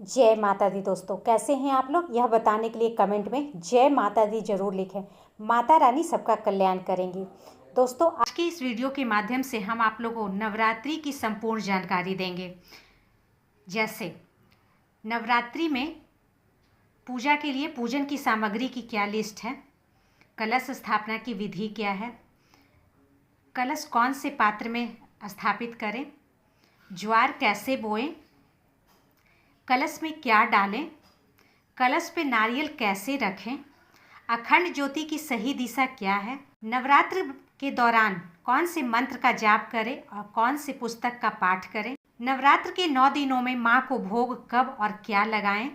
जय माता दी। दोस्तों कैसे हैं आप लोग, यह बताने के लिए कमेंट में जय माता दी जरूर लिखें। माता रानी सबका कल्याण करेंगी। दोस्तों आज के इस वीडियो के माध्यम से हम आप लोगों को नवरात्रि की संपूर्ण जानकारी देंगे। जैसे नवरात्रि में पूजा के लिए पूजन की सामग्री की क्या लिस्ट है, कलश स्थापना की विधि क्या है, कलश कौन से पात्र में स्थापित करें, ज्वार कैसे बोएं, कलश में क्या डालें, कलश पे नारियल कैसे रखें, अखंड ज्योति की सही दिशा क्या है, नवरात्र के दौरान कौन से मंत्र का जाप करें और कौन से पुस्तक का पाठ करें, नवरात्र के 9 दिनों में माँ को भोग कब और क्या लगाएं।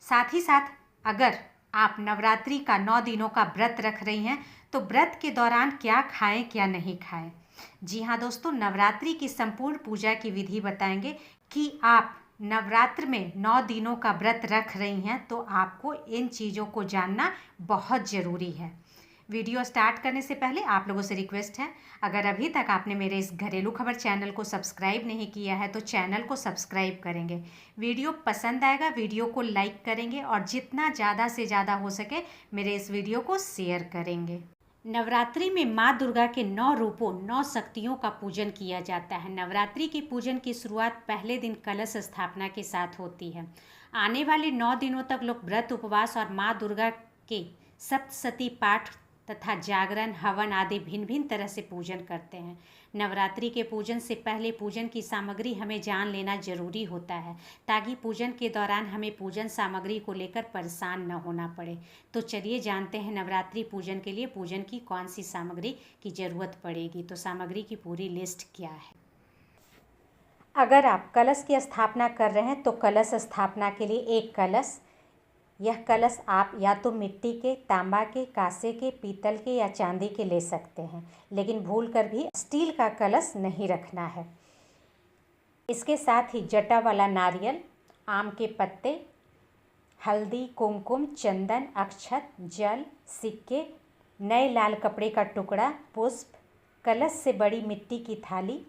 साथ ही साथ अगर आप नवरात्रि का 9 दिनों का व्रत रख रही हैं तो व्रत के दौरान क्या खाएं क्या नहीं खाएं। जी हाँ दोस्तों, नवरात्रि की संपूर्ण पूजा की विधि बताएंगे कि आप नवरात्र में 9 दिनों का व्रत रख रही हैं तो आपको इन चीज़ों को जानना बहुत ज़रूरी है। वीडियो स्टार्ट करने से पहले आप लोगों से रिक्वेस्ट है, अगर अभी तक आपने मेरे इस घरेलू खबर चैनल को सब्सक्राइब नहीं किया है तो चैनल को सब्सक्राइब करेंगे। वीडियो पसंद आएगा वीडियो को लाइक करेंगे और जितना ज़्यादा से ज़्यादा हो सके मेरे इस वीडियो को शेयर करेंगे। नवरात्रि में माँ दुर्गा के 9 रूपों 9 शक्तियों का पूजन किया जाता है। नवरात्रि के पूजन की शुरुआत पहले दिन कलश स्थापना के साथ होती है। आने वाले 9 दिनों तक लोग व्रत उपवास और माँ दुर्गा के सप्तशती पाठ तथा जागरण हवन आदि भिन्न भिन्न तरह से पूजन करते हैं। नवरात्रि के पूजन से पहले पूजन की सामग्री हमें जान लेना जरूरी होता है ताकि पूजन के दौरान हमें पूजन सामग्री को लेकर परेशान न होना पड़े। तो चलिए जानते हैं नवरात्रि पूजन के लिए पूजन की कौन सी सामग्री की ज़रूरत पड़ेगी। तो सामग्री की पूरी लिस्ट क्या है। अगर आप कलश की स्थापना कर रहे हैं तो कलश स्थापना के लिए एक कलश, यह कलश आप या तो मिट्टी के, तांबा के, कांसे के, पीतल के या चांदी के ले सकते हैं, लेकिन भूलकर भी स्टील का कलश नहीं रखना है। इसके साथ ही जटा वाला नारियल, आम के पत्ते, हल्दी, कुमकुम, चंदन, अक्षत, जल, सिक्के, नए लाल कपड़े का टुकड़ा, पुष्प, कलश से बड़ी मिट्टी की थाली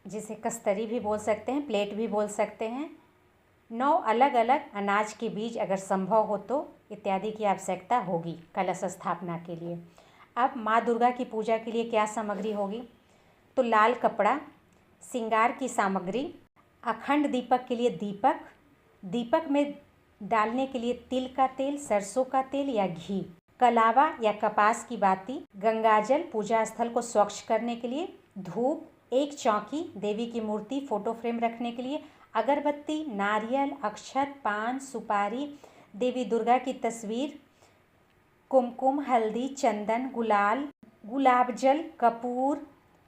जिसे कस्तरी भी बोल सकते हैं, प्लेट भी बोल सकते हैं, 9 अलग अलग अनाज के बीज अगर संभव हो तो इत्यादि की आवश्यकता होगी कलश स्थापना के लिए। अब माँ दुर्गा की पूजा के लिए क्या सामग्री होगी, तो लाल कपड़ा, श्रृंगार की सामग्री, अखंड दीपक के लिए दीपक, दीपक में डालने के लिए तिल का तेल, सरसों का तेल या घी, कलावा या कपास की बाती, गंगाजल पूजा स्थल को स्वच्छ करने के लिए, धूप, एक चौकी देवी की मूर्ति फोटो फ्रेम रखने के लिए, अगरबत्ती, नारियल, अक्षत, पान, सुपारी, देवी दुर्गा की तस्वीर, कुमकुम, हल्दी, चंदन, गुलाल, गुलाब जल, कपूर,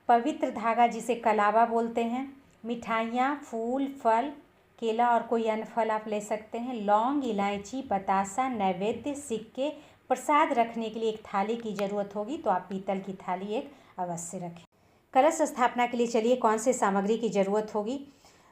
पवित्र धागा जिसे कलावा बोलते हैं, मिठाइयाँ, फूल, फल, केला और कोई अन्य फल आप ले सकते हैं, लौंग, इलायची, बतासा, नैवेद्य, सिक्के, प्रसाद रखने के लिए एक थाली की ज़रूरत होगी तो आप पीतल की थाली एक अवश्य रखें। कलश स्थापना के लिए चलिए कौन से सामग्री की ज़रूरत होगी,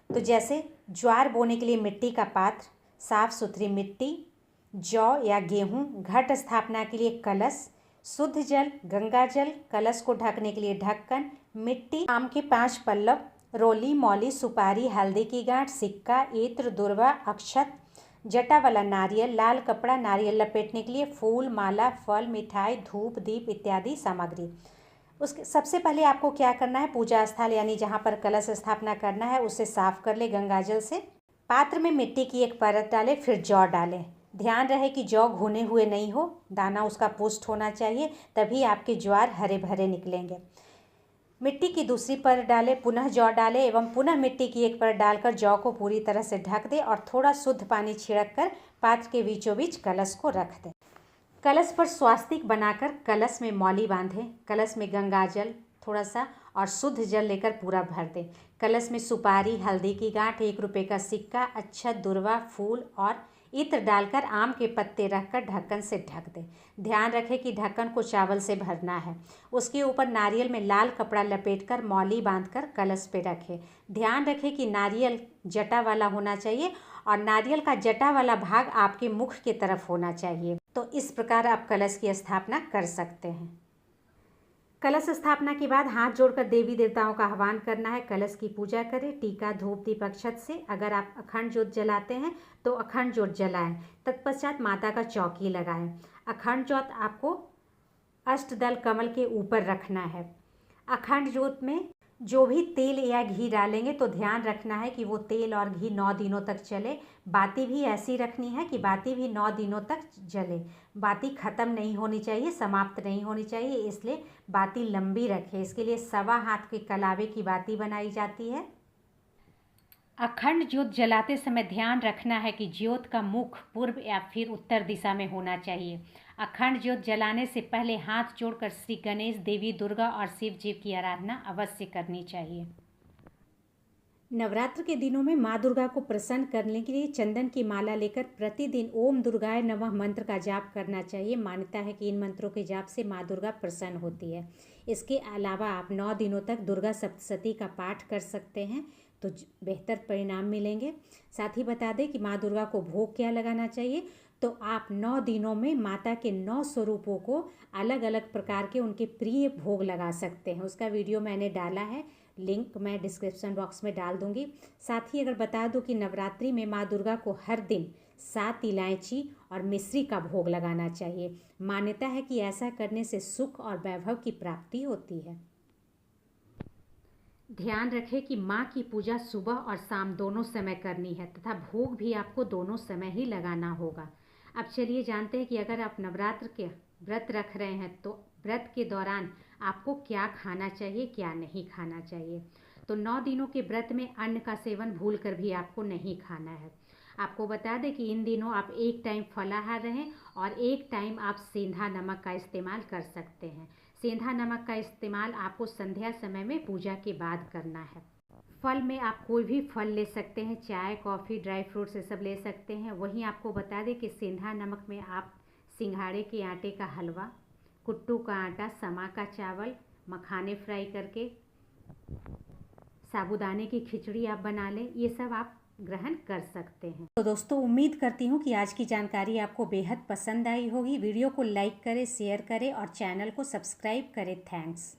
तो जैसे ज्वार बोने के लिए मिट्टी का पात्र, साफ सुथरी मिट्टी, जौ या गेहूं, घट स्थापना के लिए कलश, शुद्ध जल, गंगा जल, कलश को ढकने के लिए ढक्कन, मिट्टी, आम के 5 पल्लव, रोली, मौली, सुपारी, हल्दी की गांठ, सिक्का, इत्र, दुर्वा, अक्षत, जटा वाला नारियल, लाल कपड़ा, नारियल लपेटने के लिए फूल, माला, फल, मिठाई, धूप, दीप इत्यादि सामग्री। उसके सबसे पहले आपको क्या करना है, पूजा स्थल यानी जहाँ पर कलश स्थापना करना है उसे साफ कर ले गंगाजल से। पात्र में मिट्टी की एक परत डालें, फिर जौ डालें। ध्यान रहे कि जौ भुने हुए नहीं हो, दाना उसका पुष्ट होना चाहिए, तभी आपके ज्वार हरे भरे निकलेंगे। मिट्टी की दूसरी परत डालें, पुनः जौ डालें एवं पुनः मिट्टी की एक परत डालकर जौ को पूरी तरह से ढक दें और थोड़ा शुद्ध पानी छिड़क कर पात्र के बीचों बीच कलश को रख दें। कलश पर स्वास्तिक बनाकर कलश में मौली बांधें। कलश में गंगाजल थोड़ा सा और शुद्ध जल लेकर पूरा भर दें। कलश में सुपारी, हल्दी की गांठ, 1 रुपये का सिक्का, अक्षत, दुर्वा, फूल और इत्र डालकर आम के पत्ते रखकर ढक्कन से ढक दें। ध्यान रखें कि ढक्कन को चावल से भरना है। उसके ऊपर नारियल में लाल कपड़ा लपेटकर मौली बांधकर कलश पे रखें। ध्यान रखें कि नारियल जटा वाला होना चाहिए और नारियल का जटा वाला भाग आपके मुख की तरफ होना चाहिए। तो इस प्रकार आप कलश की स्थापना कर सकते हैं। कलश स्थापना के बाद हाथ जोड़कर देवी देवताओं का आह्वान करना है। कलश की पूजा करें। टीका, धूप, दीप, अक्षत से अगर आप अखंड ज्योत जलाते हैं तो अखंड ज्योत जलाएं। तत्पश्चात माता का चौकी लगाएं। अखंड ज्योत आपको अष्टदल कमल के ऊपर रखना है। अखंड ज्योत में जो भी तेल या घी डालेंगे तो ध्यान रखना है कि वो तेल और घी 9 दिनों तक चले। बाती भी ऐसी रखनी है कि बाती भी 9 दिनों तक जले। बाती ख़त्म नहीं होनी चाहिए, समाप्त नहीं होनी चाहिए, इसलिए बाती लंबी रखें। इसके लिए 1.25 हाथ के कलावे की बाती बनाई जाती है। अखंड ज्योत जलाते समय ध्यान रखना है कि ज्योत का मुख पूर्व या फिर उत्तर दिशा में होना चाहिए। अखंड ज्योत जलाने से पहले हाथ जोड़कर श्री गणेश, देवी दुर्गा और शिव जी की आराधना अवश्य करनी चाहिए। नवरात्र के दिनों में माँ दुर्गा को प्रसन्न करने के लिए चंदन की माला लेकर प्रतिदिन ओम दुर्गाय नमः मंत्र का जाप करना चाहिए। मान्यता है कि इन मंत्रों के जाप से माँ दुर्गा प्रसन्न होती है। इसके अलावा आप 9 दिनों तक दुर्गा सप्तशती का पाठ कर सकते हैं तो बेहतर परिणाम मिलेंगे। साथ ही बता दें कि माँ दुर्गा को भोग क्या लगाना चाहिए, तो आप 9 दिनों में माता के 9 स्वरूपों को अलग अलग प्रकार के उनके प्रिय भोग लगा सकते हैं। उसका वीडियो मैंने डाला है, लिंक मैं डिस्क्रिप्शन बॉक्स में डाल दूंगी। साथ ही अगर बता दूं कि नवरात्रि में माँ दुर्गा को हर दिन 7 इलायची और मिश्री का भोग लगाना चाहिए। मान्यता है कि ऐसा करने से सुख और वैभव की प्राप्ति होती है। ध्यान रखें कि माँ की पूजा सुबह और शाम दोनों समय करनी है तथा भोग भी आपको दोनों समय ही लगाना होगा। अब चलिए जानते हैं कि अगर आप नवरात्र के व्रत रख रहे हैं तो व्रत के दौरान आपको क्या खाना चाहिए, क्या नहीं खाना चाहिए। तो 9 दिनों के व्रत में अन्न का सेवन भूल कर भी आपको नहीं खाना है। आपको बता दें कि इन दिनों आप एक टाइम फलाहार रहें और एक टाइम आप सेंधा नमक का इस्तेमाल कर सकते हैं। सेंधा नमक का इस्तेमाल आपको संध्या समय में पूजा के बाद करना है। फल में आप कोई भी फल ले सकते हैं, चाय, कॉफ़ी, ड्राई फ्रूट्स ये सब ले सकते हैं। वहीं आपको बता दें कि सेंधा नमक में आप सिंघाड़े के आटे का हलवा, कुट्टू का आटा, समा का चावल, मखाने फ्राई करके, साबूदाने की खिचड़ी आप बना लें, ये सब आप ग्रहण कर सकते हैं। तो दोस्तों उम्मीद करती हूँ कि आज की जानकारी आपको बेहद पसंद आई होगी। वीडियो को लाइक करें, शेयर करें और चैनल को सब्सक्राइब करें। थैंक्स।